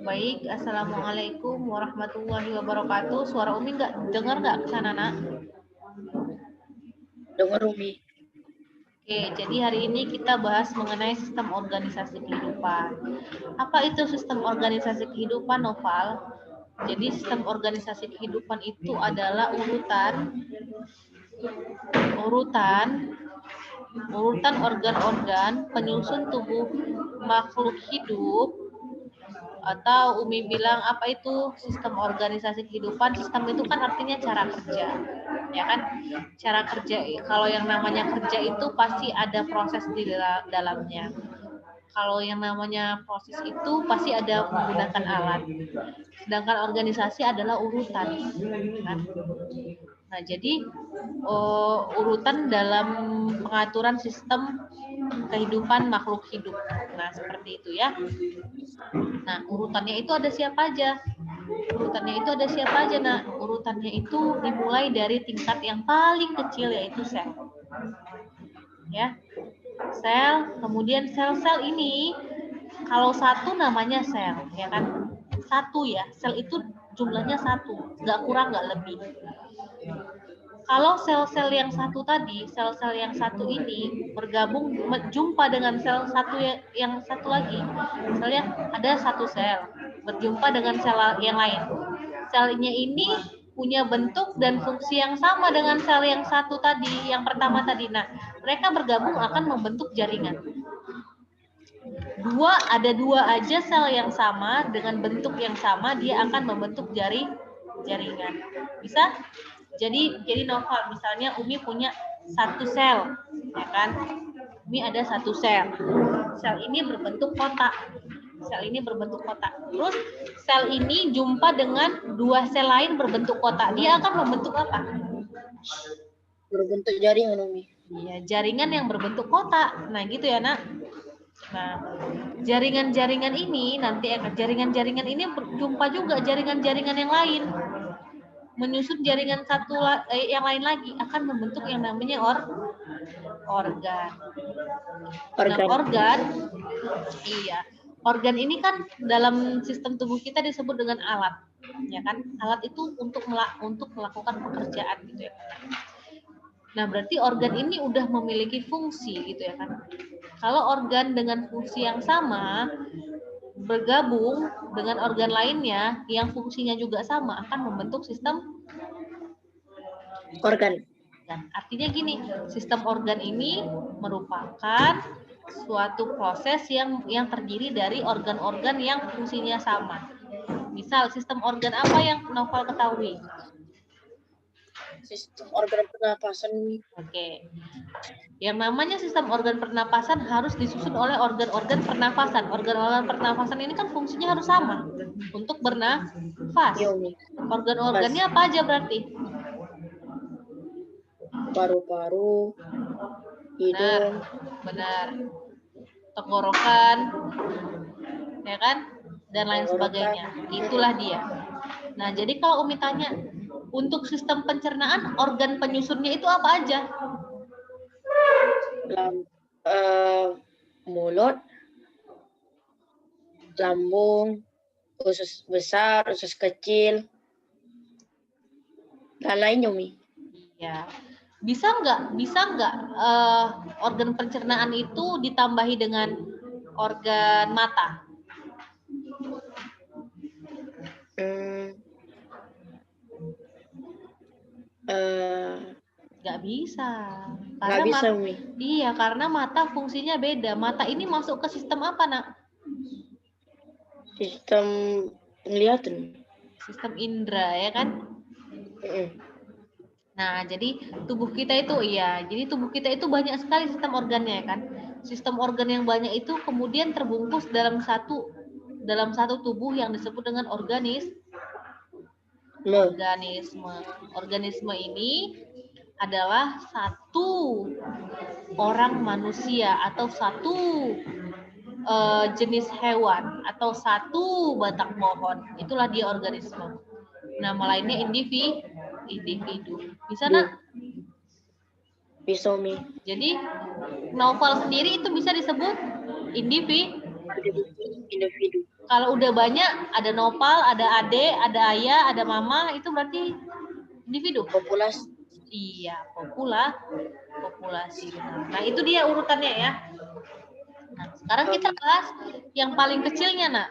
Baik, Assalamualaikum warahmatullahi wabarakatuh. Suara Umi dengar nggak ke sana, Nak? Dengar, Umi. Oke, jadi hari ini kita bahas mengenai sistem organisasi kehidupan. Apa itu sistem organisasi kehidupan, Noval? Jadi sistem organisasi kehidupan itu adalah urutan organ-organ penyusun tubuh makhluk hidup, atau Umi bilang apa itu sistem organisasi kehidupan. Sistem itu kan artinya cara kerja, ya kan? Cara kerja, kalau yang namanya kerja itu pasti ada proses di dalamnya. Kalau yang namanya proses itu pasti ada menggunakan alat. Sedangkan organisasi adalah urutan, kan? Nah, jadi urutan dalam pengaturan sistem kehidupan makhluk hidup. Nah, seperti itu ya. Nah, urutannya itu ada siapa aja? Nah, urutannya itu dimulai dari tingkat yang paling kecil, yaitu sel. Ya, sel, kemudian sel-sel ini kalau satu namanya sel, ya kan? Satu ya, sel itu jumlahnya satu, nggak kurang nggak lebih. Kalau sel-sel yang satu tadi, sel-sel yang satu ini bergabung, jumpa dengan sel satu yang satu lagi. Misalnya ada satu sel berjumpa dengan sel yang lain. Selnya ini punya bentuk dan fungsi yang sama dengan sel yang satu tadi, yang pertama tadi. Nah, mereka bergabung akan membentuk jaringan. Ada dua aja sel yang sama dengan bentuk yang sama, dia akan membentuk jaringan. Bisa? Jadi Noval, misalnya Umi punya satu sel, ya kan? Umi ada satu sel. Sel ini berbentuk kotak. Terus sel ini jumpa dengan dua sel lain berbentuk kotak. Dia akan membentuk apa? Berbentuk jaringan, Umi. Iya, jaringan yang berbentuk kotak. Nah, gitu ya, Nak. Nah, jaringan-jaringan ini berjumpa juga jaringan-jaringan yang lain. Menyusun jaringan yang lain lagi akan membentuk yang namanya organ. Organ ini kan dalam sistem tubuh kita disebut dengan alat, ya kan? Alat itu untuk melakukan pekerjaan, gitu ya. Nah, berarti organ ini udah memiliki fungsi, gitu ya kan? Kalau organ dengan fungsi yang sama bergabung dengan organ lainnya yang fungsinya juga sama, akan membentuk sistem organ. Artinya gini, sistem organ ini merupakan suatu proses yang terdiri dari organ-organ yang fungsinya sama. Misal, sistem organ apa yang Noval ketahui? Sistem organ pernapasan. Oke. Yang namanya sistem organ pernapasan harus disusun oleh organ-organ pernapasan. Organ-organ pernapasan ini kan fungsinya harus sama untuk bernafas. Organ-organnya apa aja berarti? Paru-paru, hidung. Benar. Tenggorokan, ya kan? Dan lain sebagainya. Itulah dia. Nah, jadi kalau Umi tanya, untuk sistem pencernaan, organ penyusunnya itu apa aja? Mulut, lambung, usus besar, usus kecil, dan lainnya, Umi. Ya, bisa nggak organ pencernaan itu ditambahi dengan organ mata? Nggak bisa. Umi. Iya, karena mata fungsinya beda. Mata ini masuk ke sistem apa, Nak? Sistem penglihatan. Sistem indera, ya kan? Nah, jadi tubuh kita itu banyak sekali sistem organnya, ya kan? Sistem organ yang banyak itu kemudian terbungkus dalam satu tubuh yang disebut dengan organisme. Organisme ini adalah satu orang manusia atau satu jenis hewan atau satu batang pohon. Itulah dia organisme. Nama lainnya individu. Bisa, Nak? Bisa, Umi. Jadi Novel sendiri itu bisa disebut Individu. Kalau udah banyak, ada nopal, ada ade, ada ayah, ada mama, itu berarti individu. Populasi. Iya, populasi. Nah, itu dia urutannya ya. Nah, sekarang kita bahas yang paling kecilnya, nak.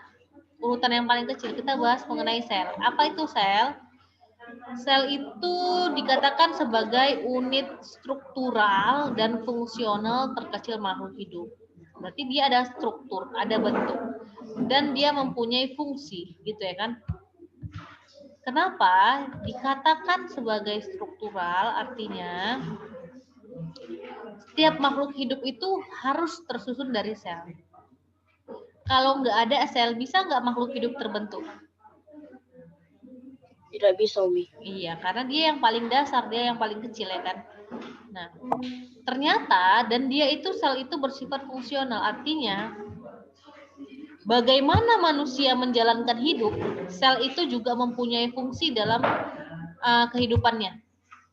Urutan yang paling kecil, kita bahas mengenai sel. Apa itu sel? Sel itu dikatakan sebagai unit struktural dan fungsional terkecil makhluk hidup. Berarti dia ada struktur, ada bentuk, dan dia mempunyai fungsi, gitu ya kan? Kenapa dikatakan sebagai struktural? Artinya setiap makhluk hidup itu harus tersusun dari sel. Kalau nggak ada sel, bisa nggak makhluk hidup terbentuk? Tidak bisa, Umi. Iya, karena dia yang paling dasar, dia yang paling kecil ya kan. Nah, ternyata dan dia itu sel itu bersifat fungsional, artinya bagaimana manusia menjalankan hidup, sel itu juga mempunyai fungsi dalam kehidupannya.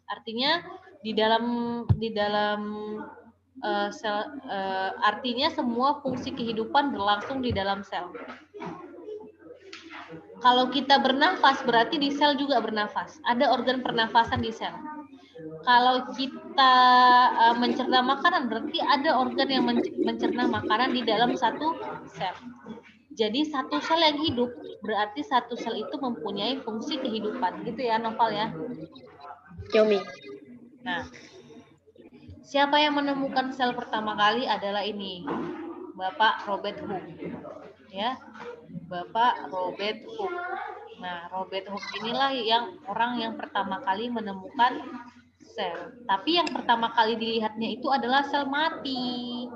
Artinya di dalam sel, artinya semua fungsi kehidupan berlangsung di dalam sel. Kalau kita bernafas, berarti di sel juga bernafas. Ada organ pernafasan di sel. Kalau kita mencerna makanan, berarti ada organ yang mencerna makanan di dalam satu sel. Jadi satu sel yang hidup, berarti satu sel itu mempunyai fungsi kehidupan. Gitu ya, Noval ya? Umi. Nah, siapa yang menemukan sel pertama kali adalah ini, Bapak Robert Hooke. Ya, Bapak Robert Hooke. Nah, Robert Hooke inilah yang orang yang pertama kali menemukan sel. Tapi yang pertama kali dilihatnya itu adalah sel mati.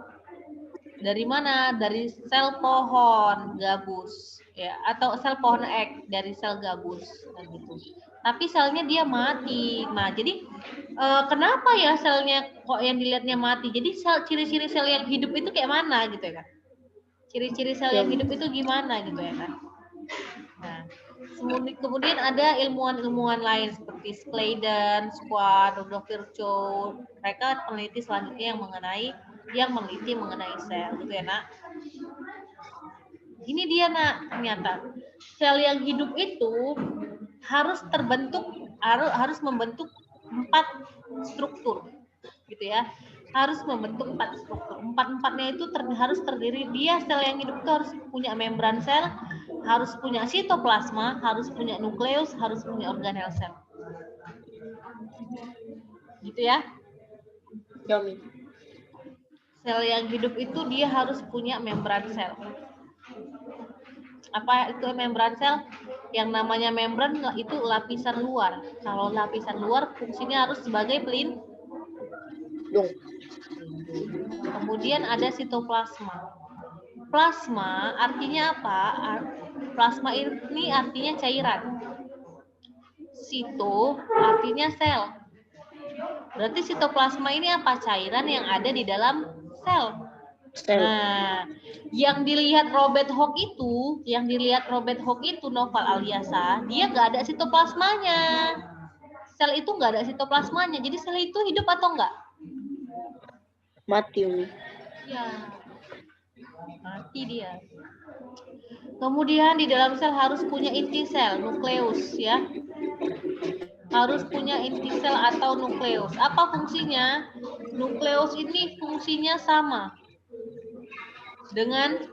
Dari mana? Dari sel pohon gabus, ya, atau sel pohon ek, dari sel gabus, nah, gitu. Tapi selnya dia mati. Nah, jadi kenapa ya selnya kok yang dilihatnya mati? Jadi ciri-ciri sel yang hidup itu kayak mana gitu ya kan? Ciri-ciri sel yang hidup itu gimana gitu ya kan? Nah, kemudian ada ilmuwan-ilmuwan lain seperti Sladen, Squad, Rudolf Virchow. Mereka peneliti selanjutnya yang meneliti mengenai sel gitu ya, Nak. Ini dia, Nak, ternyata sel yang hidup itu harus membentuk 4 struktur gitu ya. Harus membentuk 4 struktur. 4-4-nya itu harus terdiri, dia sel yang hidup itu harus punya membran sel, harus punya sitoplasma, harus punya nukleus, harus punya organel sel. Gitu ya. Sel yang hidup itu dia harus punya membran sel. Apa itu membran sel? Yang namanya membran itu lapisan luar. Kalau lapisan luar fungsinya harus sebagai pelindung. Kemudian ada sitoplasma. Plasma artinya apa? Plasma ini artinya cairan. Sito artinya sel. Berarti sitoplasma ini apa? Cairan yang ada di dalam sel. Nah, yang dilihat Robert Hooke itu, Noval Aliasa, dia nggak ada sitoplasmanya. Sel itu nggak ada sitoplasmanya. Jadi sel itu hidup atau enggak? Mati, Umi. Ya, mati dia. Kemudian di dalam sel harus punya inti sel, nukleus ya. Harus punya inti sel atau nukleus. Apa fungsinya? Nukleus ini fungsinya sama dengan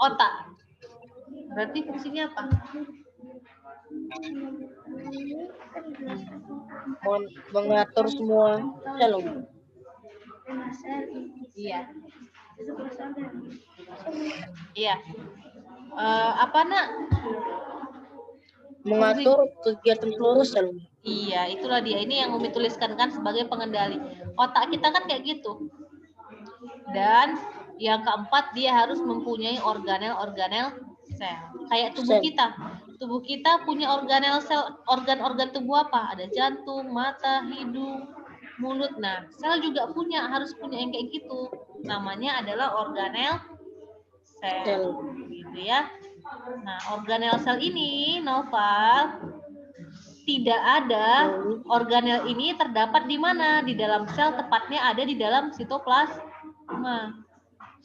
otak. Berarti fungsinya apa? Mengatur semua sel. Iya. Iya. Apa, Nak? Mengatur kegiatan seluruh sel. Iya, itulah dia. Ini yang Umi tuliskan kan sebagai pengendali. Otak kita kan kayak gitu. Dan yang keempat, dia harus mempunyai organel-organel sel. Kayak tubuh kita. Tubuh kita punya organel sel, organ-organ tubuh apa? Ada jantung, mata, hidung, mulut. Nah, sel juga harus punya yang kayak gitu. Namanya adalah organel sel. Gitu ya. Nah, organel sel ini, Noval, tidak ada organel ini terdapat di mana? Di dalam sel, tepatnya ada di dalam sitoplasma.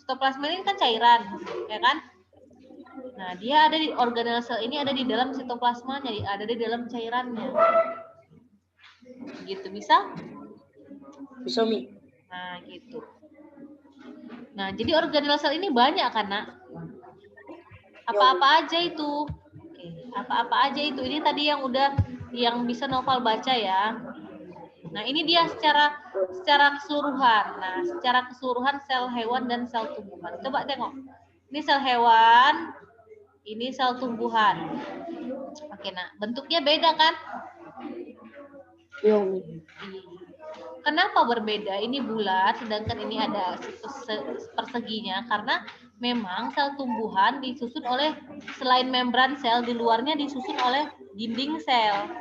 Sitoplasma ini kan cairan, ya kan? Nah, dia ada di organel sel ini ada di dalam sitoplasmanya, ada di dalam cairannya. Gitu bisa? Bisa, Mi. Nah, gitu. Nah, jadi organel sel ini banyak kan, Nak? Apa-apa aja itu? Oke, apa-apa aja itu? Ini tadi yang bisa Noval baca ya. Nah, ini dia secara keseluruhan. Nah, secara keseluruhan sel hewan dan sel tumbuhan. Coba tengok. Ini sel hewan, ini sel tumbuhan. Oke, nah, bentuknya beda kan? Iya, Mi. Kenapa berbeda? Ini bulat, sedangkan ini ada perseginya. Karena memang sel tumbuhan disusun oleh, selain membran sel, di luarnya disusun oleh dinding sel.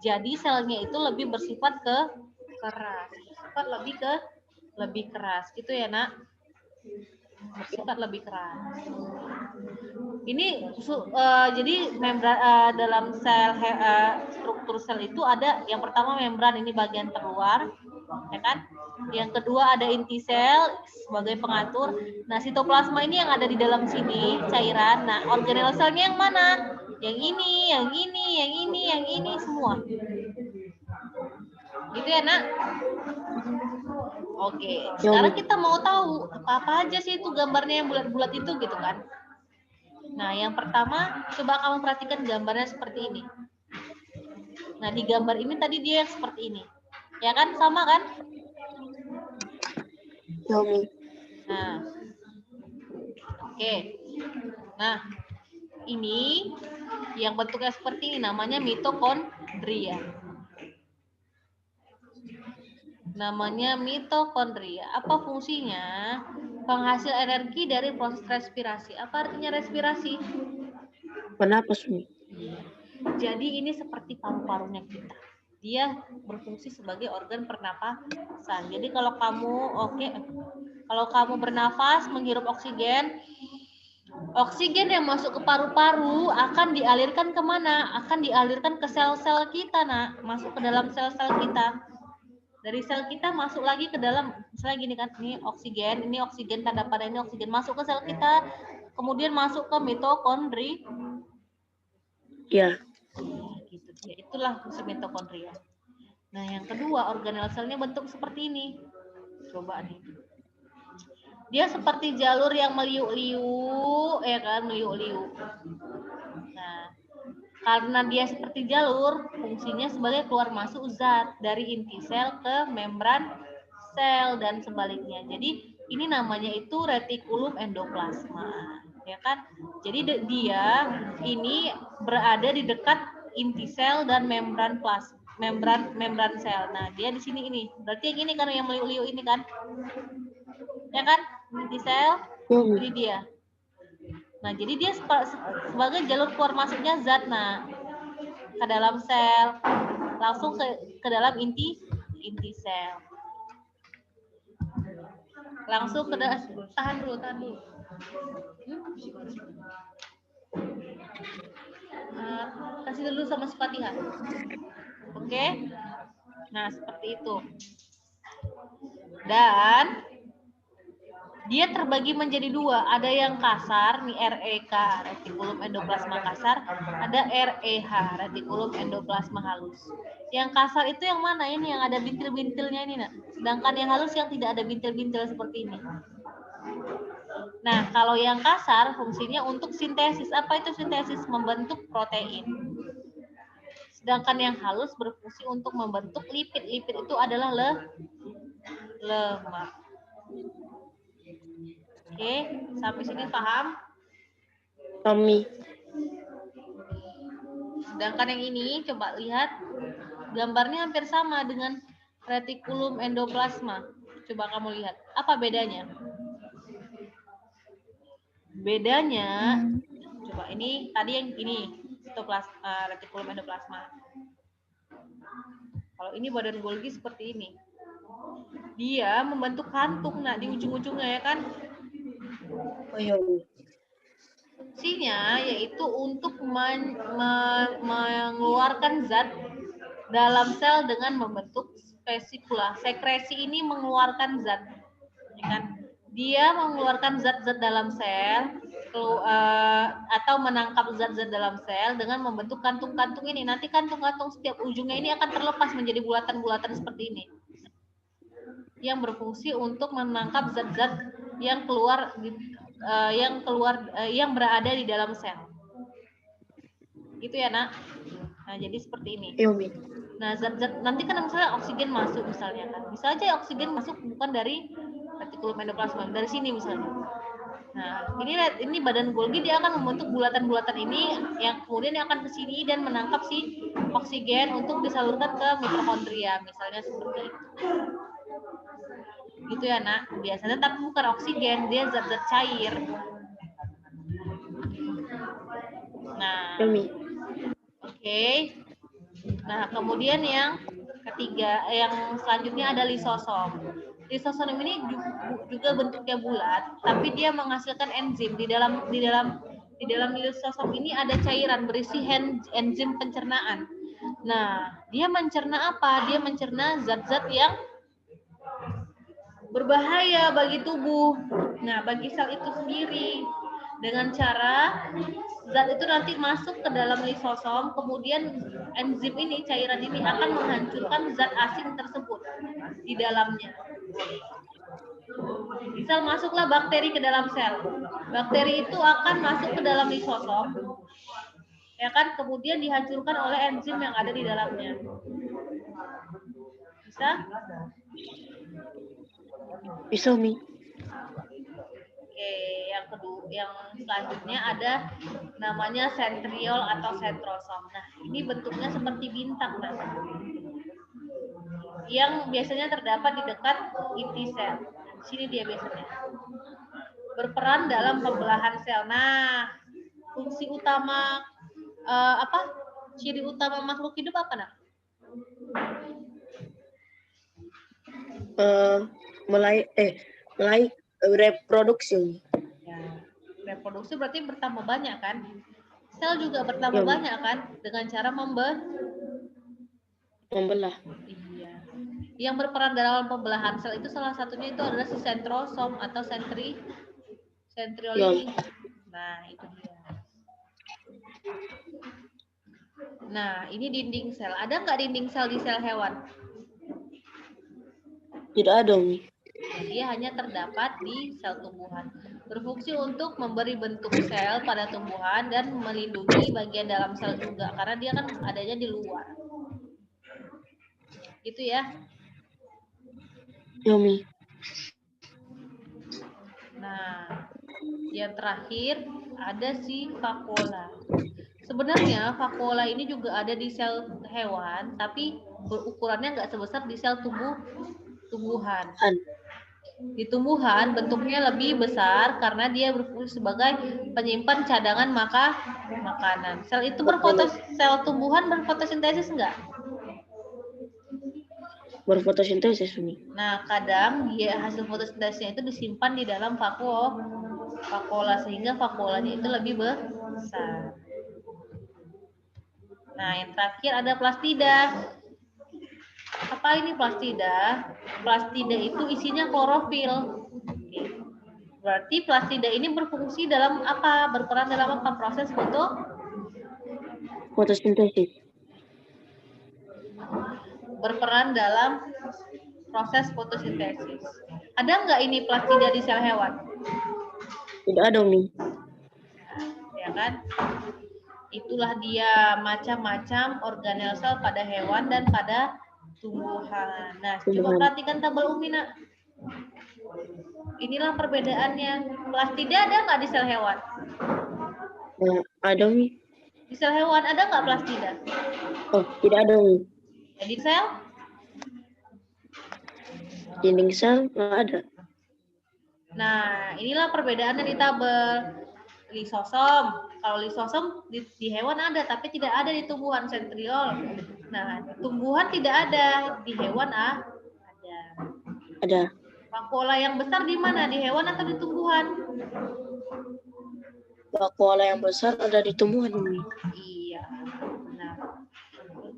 Jadi selnya itu lebih bersifat keras. Bersifat lebih keras. Gitu ya, Nak? Bersifat lebih keras. Ini jadi membran dalam sel struktur sel itu ada yang pertama membran, ini bagian terluar, ya kan? Yang kedua ada inti sel sebagai pengatur. Nah, sitoplasma ini yang ada di dalam sini cairan. Nah, organel selnya yang mana? Yang ini, yang ini, yang ini, yang ini semua. Gitu ya, Nak? Oke, sekarang kita mau tahu apa aja sih itu gambarnya yang bulat-bulat itu gitu kan. Nah, yang pertama, coba kamu perhatikan gambarnya seperti ini. Nah, di gambar ini tadi dia yang seperti ini. Ya kan? Sama kan? Iya, Mi. Nah, oke. Nah, ini yang bentuknya seperti ini namanya mitokondria. Namanya mitokondria. Apa fungsinya? Penghasil energi dari proses respirasi. Apa artinya respirasi? Bernapas, Mi. Jadi ini seperti paru-parunya kita. Dia berfungsi sebagai organ pernapasan. Jadi kalau kamu bernafas, menghirup oksigen, oksigen yang masuk ke paru-paru akan dialirkan kemana? Akan dialirkan ke sel-sel kita, Nak. Masuk ke dalam sel-sel kita. Dari sel kita masuk lagi ke dalam, misalnya gini kan, ini oksigen tanda pada ini oksigen masuk ke sel kita, kemudian masuk ke mitokondria. Iya. Gitu dia. Itulah fungsi mitokondria. Nah, yang kedua, organel selnya bentuk seperti ini. Coba nih. Dia seperti jalur yang meliuk-liuk, ya kan, meliuk-liuk. Nah, karena dia seperti jalur, fungsinya sebagai keluar masuk zat dari inti sel ke membran sel dan sebaliknya. Jadi ini namanya itu retikulum endoplasma, ya kan? Jadi dia ini berada di dekat inti sel dan membran sel. Nah, dia di sini ini. Berarti yang ini kan yang meliuk-liuk ini kan? Ya kan? Inti sel, ini dia. Nah, jadi dia sebagai jalur keluar masuknya zat, nah, ke dalam sel, langsung ke dalam inti sel. Langsung ke dalam, tahan dulu. Kasih dulu sama Fatihah. Oke? Nah, seperti itu. Dan dia terbagi menjadi dua, ada yang kasar, nih REK, retikulum endoplasma kasar, ada REH, retikulum endoplasma halus. Yang kasar itu yang mana? Ini yang ada bintil-bintilnya ini, Nak. Sedangkan yang halus yang tidak ada bintil-bintil seperti ini. Nah, kalau yang kasar fungsinya untuk sintesis. Apa itu sintesis? Membentuk protein. Sedangkan yang halus berfungsi untuk membentuk lipid. Lipid itu adalah lemak. Oke, sampai sini paham? Kami. Sedangkan yang ini, coba lihat, gambarnya hampir sama dengan retikulum endoplasma. Coba kamu lihat, apa bedanya? Bedanya, coba ini, tadi yang ini, retikulum endoplasma. Kalau ini badan Golgi seperti ini. Dia membentuk kantung, nah, di ujung-ujungnya, ya kan? Oh, iya. Fungsinya yaitu untuk mengeluarkan zat dalam sel dengan membentuk vesikula. Sekresi ini mengeluarkan zat, ya kan? dia mengeluarkan zat-zat dalam sel atau menangkap zat-zat dalam sel dengan membentuk kantung-kantung ini. Nanti kantung-kantung setiap ujungnya ini akan terlepas menjadi bulatan-bulatan seperti ini, yang berfungsi untuk menangkap zat-zat yang yang berada di dalam sel. Gitu ya, Nak. Nah, jadi seperti ini. Iya, Mi. Nah, zat-zat nanti kan misalnya oksigen masuk misalnya kan. Bisa aja oksigen masuk bukan dari retikulum endoplasma, dari sini misalnya. Nah, ini badan Golgi dia akan membentuk bulatan-bulatan ini yang kemudian akan ke sini dan menangkap si oksigen untuk disalurkan ke mitokondria, misalnya seperti itu. Gitu ya, Nak. Biasanya tapi bukan oksigen, dia zat-zat cair. Nah, oke. Nah, kemudian yang ketiga, yang selanjutnya ada lisosom. Lisosom ini juga bentuknya bulat, tapi dia menghasilkan enzim. Di dalam lisosom ini ada cairan berisi enzim pencernaan. Nah, dia mencerna apa? Dia mencerna zat-zat yang berbahaya bagi tubuh. Nah, bagi sel itu sendiri. Dengan cara zat itu nanti masuk ke dalam lisosom, kemudian enzim ini, cairan ini akan menghancurkan zat asing tersebut di dalamnya. Misal masuklah bakteri ke dalam sel. Bakteri itu akan masuk ke dalam lisosom, ya kan? Kemudian dihancurkan oleh enzim yang ada di dalamnya. Bisa? Bisa, Mi. Oke, yang selanjutnya ada namanya sentriol atau sentrosom. Nah, ini bentuknya seperti bintang, Mas. Yang biasanya terdapat di dekat inti sel. Di sini dia biasanya. Berperan dalam pembelahan sel. Nah, fungsi utama ciri utama makhluk hidup apa, Nak? Mulai reproduksi. Ya, reproduksi berarti bertambah banyak kan? Sel juga bertambah banyak kan dengan cara membelah. Iya. Yang berperan dalam pembelahan sel itu salah satunya itu adalah si sentrosom atau sentriol ini. Nah, itu dia. Nah, ini dinding sel. Ada nggak dinding sel di sel hewan? Tidak ada, Mi. Dia hanya terdapat di sel tumbuhan. Berfungsi untuk memberi bentuk sel pada tumbuhan dan melindungi bagian dalam sel juga, karena dia kan adanya di luar. Gitu ya. Ya, Mi. Nah, yang terakhir ada si vakuola. Sebenarnya vakuola ini juga ada di sel hewan, tapi berukurannya nggak sebesar di sel tumbuhan. Di tumbuhan bentuknya lebih besar karena dia berfungsi sebagai penyimpan cadangan makanan. Sel itu sel tumbuhan berfotosintesis enggak? Berfotosintesis, Mi. Nah, kadang dia hasil fotosintesisnya itu disimpan di dalam vakuola sehingga vakuolanya itu lebih besar. Nah, yang terakhir ada plastida. Apa ini plastida? Plastida itu isinya klorofil. Berarti plastida ini berfungsi dalam apa? Berperan dalam apa? Proses fotosintesis. Berperan dalam proses fotosintesis. Ada nggak ini plastida di sel hewan? Tidak ada, Mi. Ya kan? Itulah dia macam-macam organel sel pada hewan dan pada tumbuhan. Nah, coba perhatikan tabel Umi, Nak. Inilah perbedaannya. Plastida ada nggak di sel hewan? Ada, Mi. Di sel hewan ada nggak plastida? Oh, tidak ada, Mi. Jadi sel? Dinding sel nggak ada. Nah, inilah perbedaannya di tabel. Lisosom. Kalau lisosom di hewan ada, tapi tidak ada di tumbuhan, sentriol. Nah, di tumbuhan tidak ada, di hewan ada. Ada. Vakuola yang besar di mana? Di hewan atau di tumbuhan? Vakuola yang besar ada di tumbuhan, Mi. Iya. Nah,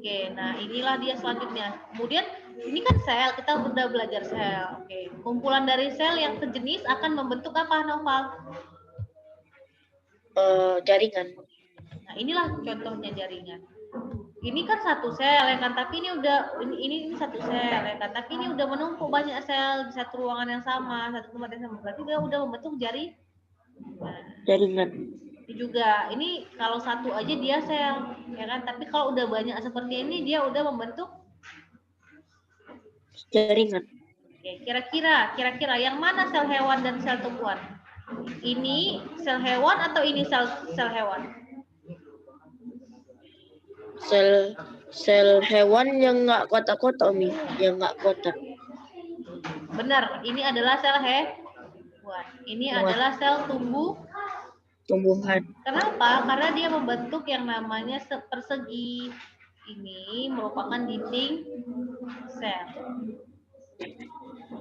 Oke, nah inilah dia selanjutnya. Kemudian ini kan sel, kita sudah belajar sel. Oke, kumpulan dari sel yang sejenis akan membentuk apa, Noval? Jaringan. Nah, inilah contohnya jaringan. Ini kan satu sel ya kan, tapi ini satu sel ya kan, tapi ini udah menumpuk banyak sel di satu ruangan yang sama, satu tempat yang sama. Berarti dia udah membentuk jaringan. Nah, Jaringan. ini juga, ini kalau satu aja dia sel ya kan, tapi kalau udah banyak seperti ini dia udah membentuk Jaringan. Oke, kira-kira yang mana sel hewan dan sel tumbuhan? Ini sel hewan atau ini sel hewan? Sel hewan yang nggak kotak-kotak, Umi. Yang nggak kotak. Benar, ini adalah sel hewan. Ini adalah sel Tumbuhan. Kenapa? Karena dia membentuk yang namanya persegi. Ini merupakan dinding sel.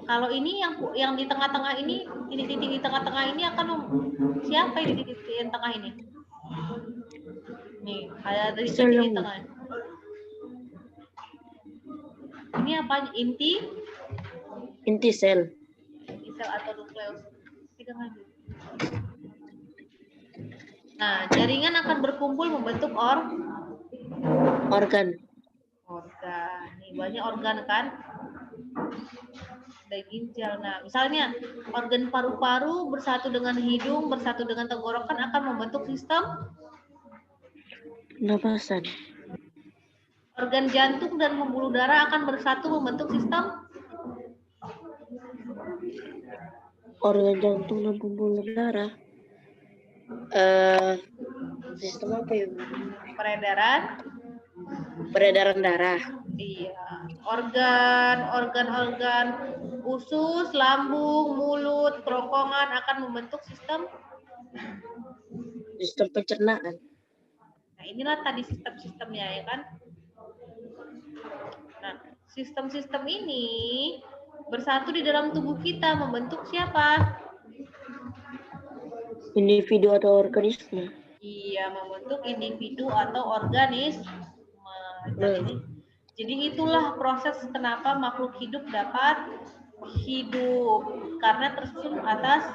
Kalau ini yang di tengah-tengah ini titik di tengah-tengah ini akan siapa ini di titik yang tengah ini? Nih, ada di titik di tengah. Ini apa? Inti sel. Inti sel atau nukleus. Pegang lagi. Nah, jaringan akan berkumpul membentuk organ. Nih, banyak organ kan? Ada ginjal. Nah, misalnya organ paru-paru bersatu dengan hidung, bersatu dengan tenggorokan akan membentuk sistem pernapasan. Organ jantung dan pembuluh darah akan bersatu membentuk sistem organ jantung dan pembuluh darah. Sistem apa ya? Peredaran darah. Iya. Organ usus, lambung, mulut, kerongkongan akan membentuk sistem pencernaan. Nah, inilah tadi sistem-sistemnya ya kan. Nah, sistem-sistem ini bersatu di dalam tubuh kita membentuk siapa? Individu atau organisme. Iya, membentuk individu atau organisme. Jadi itulah proses kenapa makhluk hidup dapat hidup, karena tersusun atas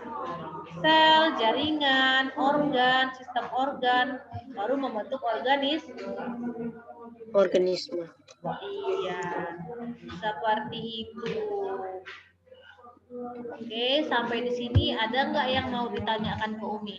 sel, jaringan, organ, sistem organ, baru membentuk organisme. Iya, seperti itu. Oke, sampai di sini ada nggak yang mau ditanyakan ke Umi?